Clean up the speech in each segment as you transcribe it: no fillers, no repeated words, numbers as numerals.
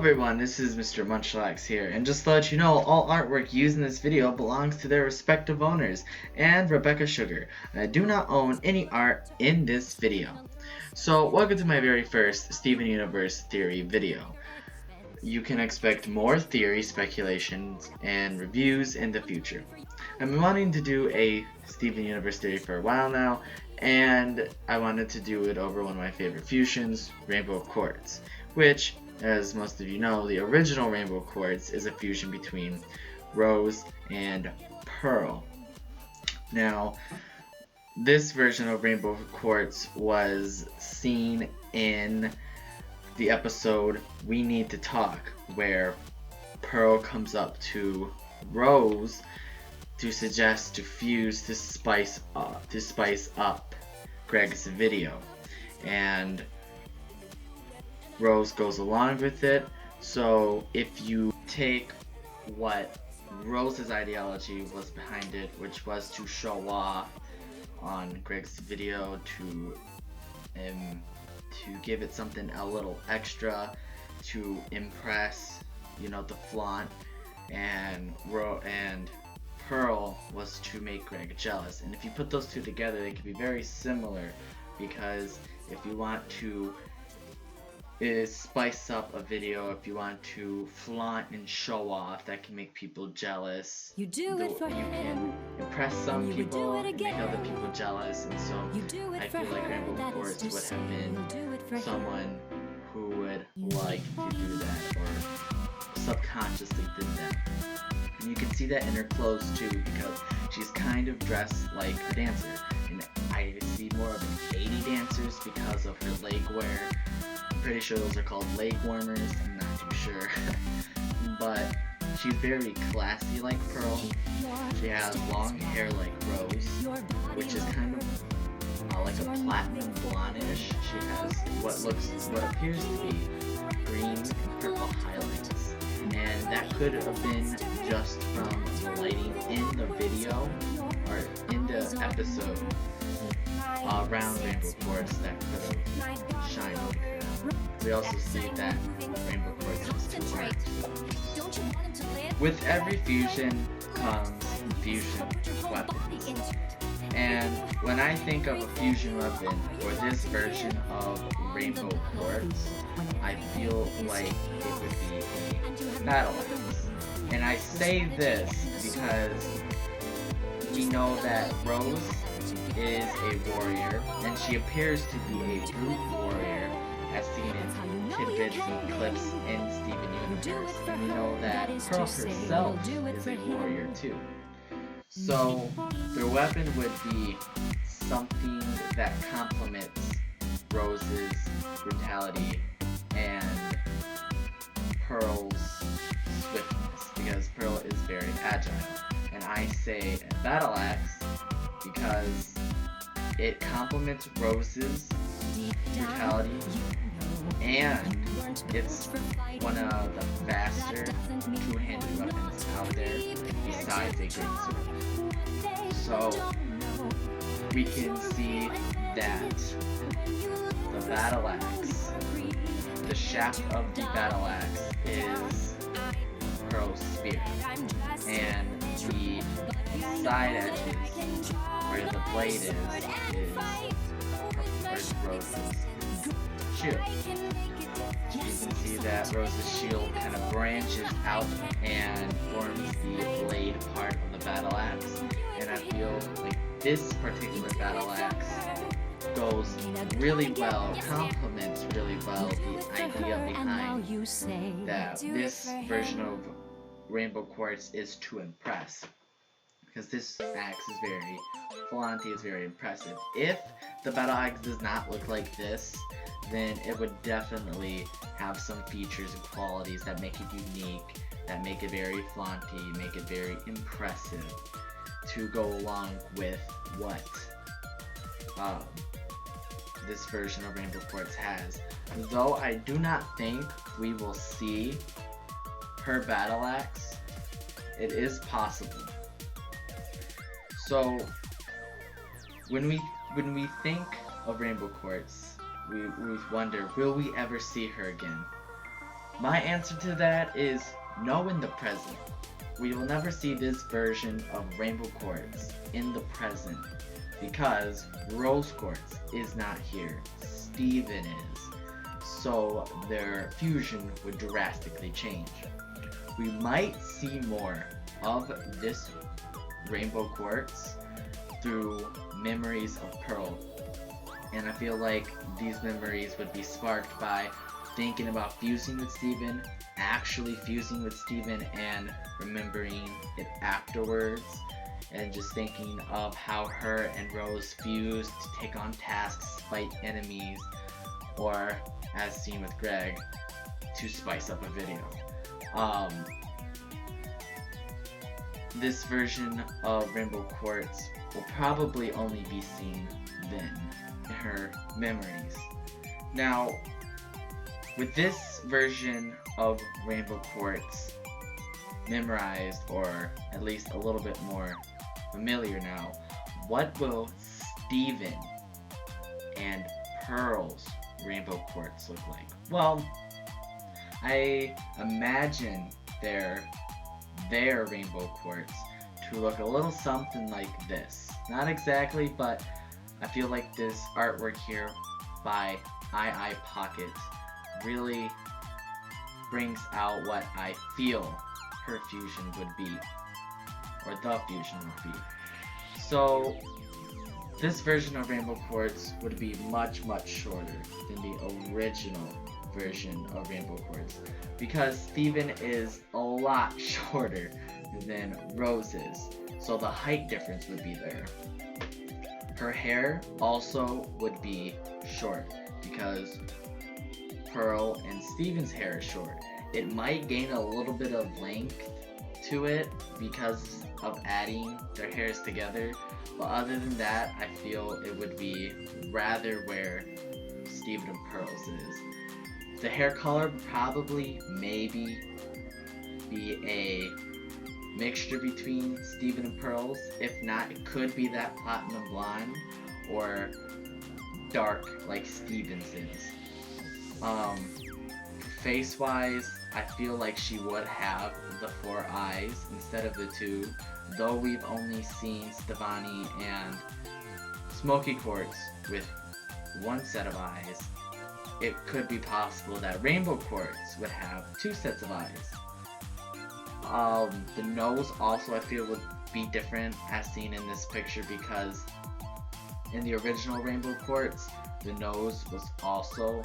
everyone, this is Mr. Munchlax here, and just to let you know, all artwork used in this video belongs to their respective owners, and Rebecca Sugar. I do not own any art in this video. So, welcome to my very first Steven Universe theory video. You can expect more theory, speculations, and reviews in the future. I've been wanting to do a Steven Universe theory for a while now, and I wanted to do it over one of my favorite fusions, Rainbow Quartz, which, as most of you know, the original Rainbow Quartz is a fusion between Rose and Pearl. Now, this version of Rainbow Quartz was seen in the episode We Need to Talk, where Pearl comes up to Rose to suggest to fuse to spice up Greg's video, and Rose goes along with it. So if you take what Rose's ideology was behind it, which was to show off on Greg's video, to give it something a little extra, to impress, the flaunt, and Pearl was to make Greg jealous. And if you put those two together, they can be very similar, because if you want to spice up a video, if you want to flaunt and show off, that can make people jealous. You can impress some people and make other people jealous, and so I feel like Rainbow Quartz would have been someone who would like to do that, or subconsciously did that. And you can see that in her clothes too, because she's kind of dressed like a dancer, and I see more of an 80 dancers because of her leg wear. I'm pretty sure those are called leg warmers, I'm not too sure. But she's very classy like Pearl. She has long hair like Rose, which is kind of like a platinum blondish. She has what appears to be green and purple highlights. And that could have been just from the lighting in the video, or in the episode around Rainbow Quartz, that could have shined like that. We also see that Rainbow Quartz has two arcs. With every fusion comes fusion weapons. And when I think of a fusion weapon for this version of Rainbow Quartz, I feel like it would be a battle axe. And I say this because we know that Rose is a warrior, and she appears to be a brute warrior, as seen in tidbits and clips in Steven Universe. And we know that Pearl herself is a warrior too. So their weapon would be something that complements Rose's brutality and Pearl's swiftness, because Pearl is very agile. And I say a battle axe because it complements Rose's brutality, and it's one of the faster two-handed weapons out there besides a great sword. So we can see that the battle axe, the shaft of the battle axe, is Pearl's spear, and the side edges where the blade is Rose's shield. You can see that Rose's shield kind of branches out and forms the blade part of the battle axe, and I feel like this particular battle axe goes really well, complements really well the idea behind that this version of Rainbow Quartz is to impress. Because this axe is very flaunty, is very impressive. If the battle axe does not look like this, then it would definitely have some features and qualities that make it unique, that make it very flaunty, make it very impressive, to go along with what this version of Rainbow Quartz has. Though I do not think we will see her battle axe, it is possible. So when we think of Rainbow Quartz, we wonder, will we ever see her again? My answer to that is no in the present. We will never see this version of Rainbow Quartz in the present because Rose Quartz is not here. Steven is. So their fusion would drastically change. We might see more of this Rainbow Quartz through memories of Pearl. And I feel like these memories would be sparked by thinking about fusing with Steven, actually fusing with Steven, and remembering it afterwards, and just thinking of how her and Rose fused to take on tasks, fight enemies, or, as seen with Greg, to spice up a video. This version of Rainbow Quartz will probably only be seen then, in her memories. Now, with this version of Rainbow Quartz memorized, or at least a little bit more familiar now, what will Steven and Pearl's Rainbow Quartz look like? Well, I imagine their Rainbow Quartz to look a little something like this. Not exactly, but I feel like this artwork here by iiPocket really brings out what I feel her fusion would be, or the fusion would be. So this version of Rainbow Quartz would be much, much shorter than the original version of Rainbow Quartz, because Steven is a lot shorter than Rose is, so the height difference would be there. Her hair also would be short, because Pearl and Steven's hair is short. It might gain a little bit of length to it because of adding their hairs together, but other than that, I feel it would be rather where Steven and Pearl's is. The hair color probably maybe be a mixture between Steven and Pearl's. If not, it could be that platinum blonde or dark like Steven's is. Face wise, I feel like she would have the 4 eyes instead of the 2, though we've only seen Stevani and Smoky Quartz with 1 set of eyes. It could be possible that Rainbow Quartz would have 2 sets of eyes. The nose also I feel would be different as seen in this picture, because in the original Rainbow Quartz, the nose was also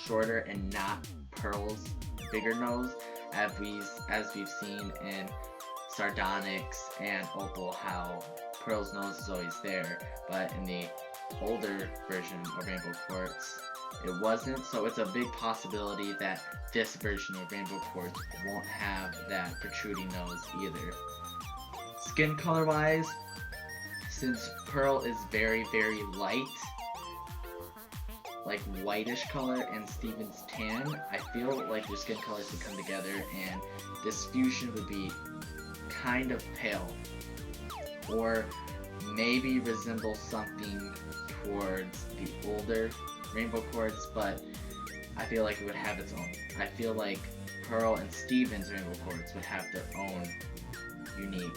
shorter and not Pearl's bigger nose, as we've seen in Sardonyx and Opal, how Pearl's nose is always there, but in the older version of Rainbow Quartz, it wasn't, so it's a big possibility that this version of Rainbow Quartz won't have that protruding nose either. Skin color wise, since Pearl is very, very light, like whitish color, and Steven's tan, I feel like their skin colors would come together and this fusion would be kind of pale, or maybe resemble something towards the older Rainbow Quartz, but I feel like it would have its own. I feel like Pearl and Steven's Rainbow Quartz would have their own unique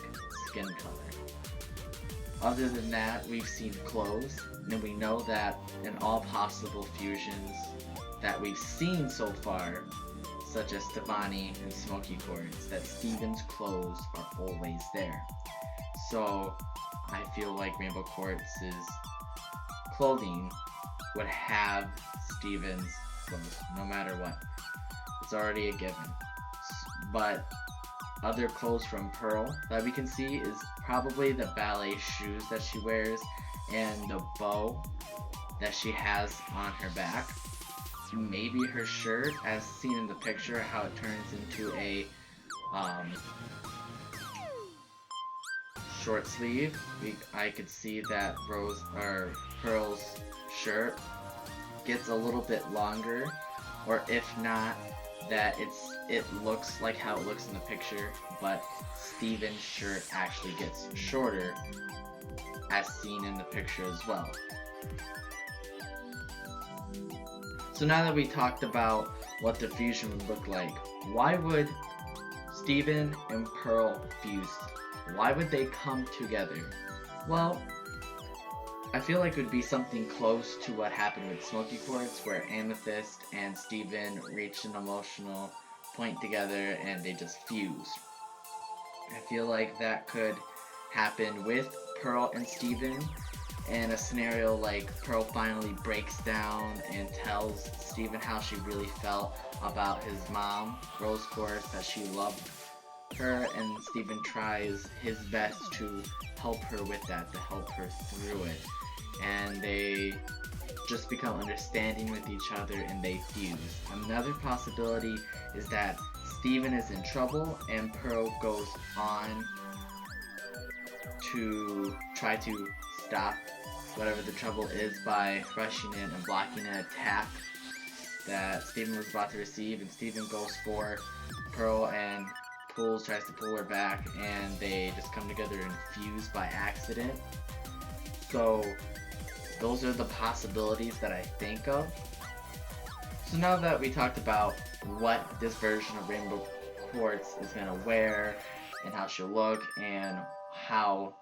skin color. Other than that, we've seen clothes, and we know that in all possible fusions that we've seen so far, such as Stevani and Smoky Quartz, that Steven's clothes are always there. So I feel like Rainbow Quartz's clothing would have Steven's clothes, no matter what. It's already a given. But other clothes from Pearl that we can see is probably the ballet shoes that she wears and the bow that she has on her back. Maybe her shirt, as seen in the picture, how it turns into a short sleeve. I could see that Pearl's shirt gets a little bit longer, or if not, that it looks like how it looks in the picture, but Steven's shirt actually gets shorter, as seen in the picture as well. So now that we talked about what the fusion would look like. Why would Steven and Pearl fuse? Why would they come together? Well, I feel like it would be something close to what happened with Smoky Quartz, where Amethyst and Steven reached an emotional point together and they just fused. I feel like that could happen with Pearl and Steven in a scenario like Pearl finally breaks down and tells Steven how she really felt about his mom, Rose Quartz, that she loved her, and Steven tries his best to help her with that, to help her through it. And they just become understanding with each other and they fuse. Another possibility is that Steven is in trouble and Pearl goes on to try to stop whatever the trouble is by rushing in and blocking an attack that Steven was about to receive, and Steven goes for Pearl and tries to pull her back, and they just come together and fuse by accident. So those are the possibilities that I think of. So now that we talked about what this version of Rainbow Quartz is going to wear and how she'll look and how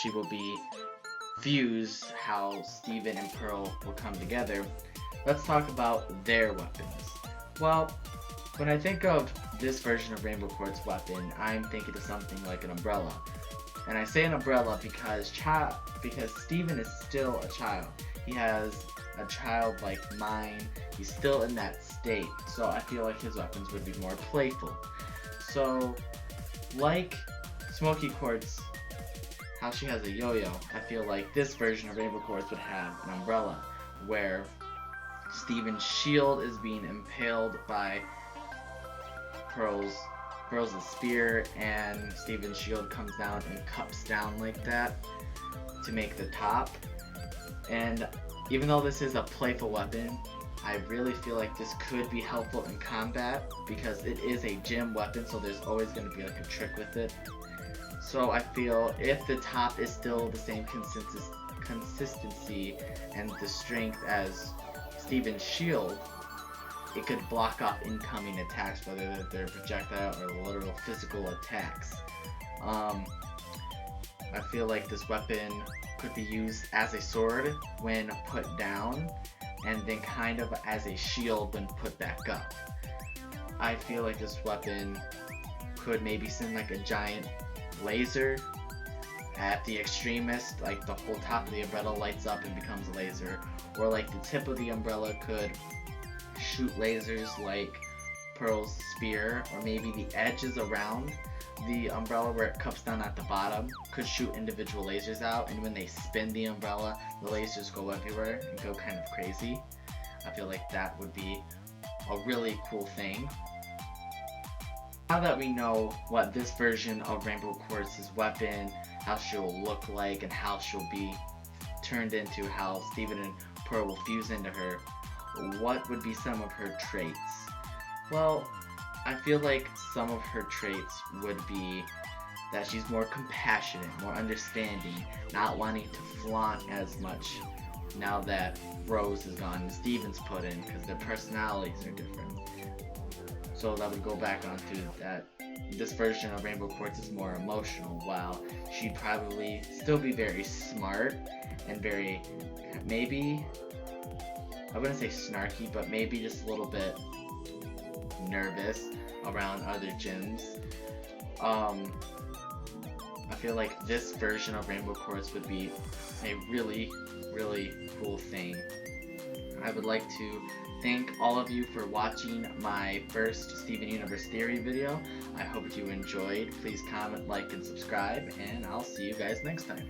she will be fused, how Steven and Pearl will come together, let's talk about their weapons. Well, when I think of this version of Rainbow Quartz weapon, I'm thinking of something like an umbrella. And I say an umbrella because Steven is still a child. He has a childlike mind. He's still in that state. So I feel like his weapons would be more playful. So, like Smoky Quartz, how she has a yo-yo, I feel like this version of Rainbow Quartz would have an umbrella, where Steven's shield is being impaled by Pearl's spear, and Steven's shield comes down and cups down like that to make the top. And even though this is a playful weapon, I really feel like this could be helpful in combat because it is a gym weapon, so there's always going to be like a trick with it. So I feel if the top is still the same consistency and the strength as Steven's shield, it could block off incoming attacks, whether they're projectile or literal physical attacks. I feel like this weapon could be used as a sword when put down, and then kind of as a shield when put back up. I feel like this weapon could maybe send like a giant laser at the extremist, like the whole top of the umbrella lights up and becomes a laser, or like the tip of the umbrella could shoot lasers like Pearl's spear, or maybe the edges around the umbrella where it cups down at the bottom could shoot individual lasers out, and when they spin the umbrella, the lasers go everywhere and go kind of crazy. I feel like that would be a really cool thing. Now that we know what this version of Rainbow Quartz's weapon, how she'll look like, and how she'll be turned into, how Steven and Pearl will fuse into her, what would be some of her traits? Well, I feel like some of her traits would be that she's more compassionate, more understanding, not wanting to flaunt as much now that Rose is gone and Steven's put in, because their personalities are different. So that would go back onto that this version of Rainbow Quartz is more emotional, while she'd probably still be very smart and very, maybe, I wouldn't say snarky, but maybe just a little bit nervous around other gyms. I feel like this version of Rainbow Quartz would be a really, really cool thing. I would like to thank all of you for watching my first Steven Universe Theory video. I hope you enjoyed. Please comment, like, and subscribe, and I'll see you guys next time.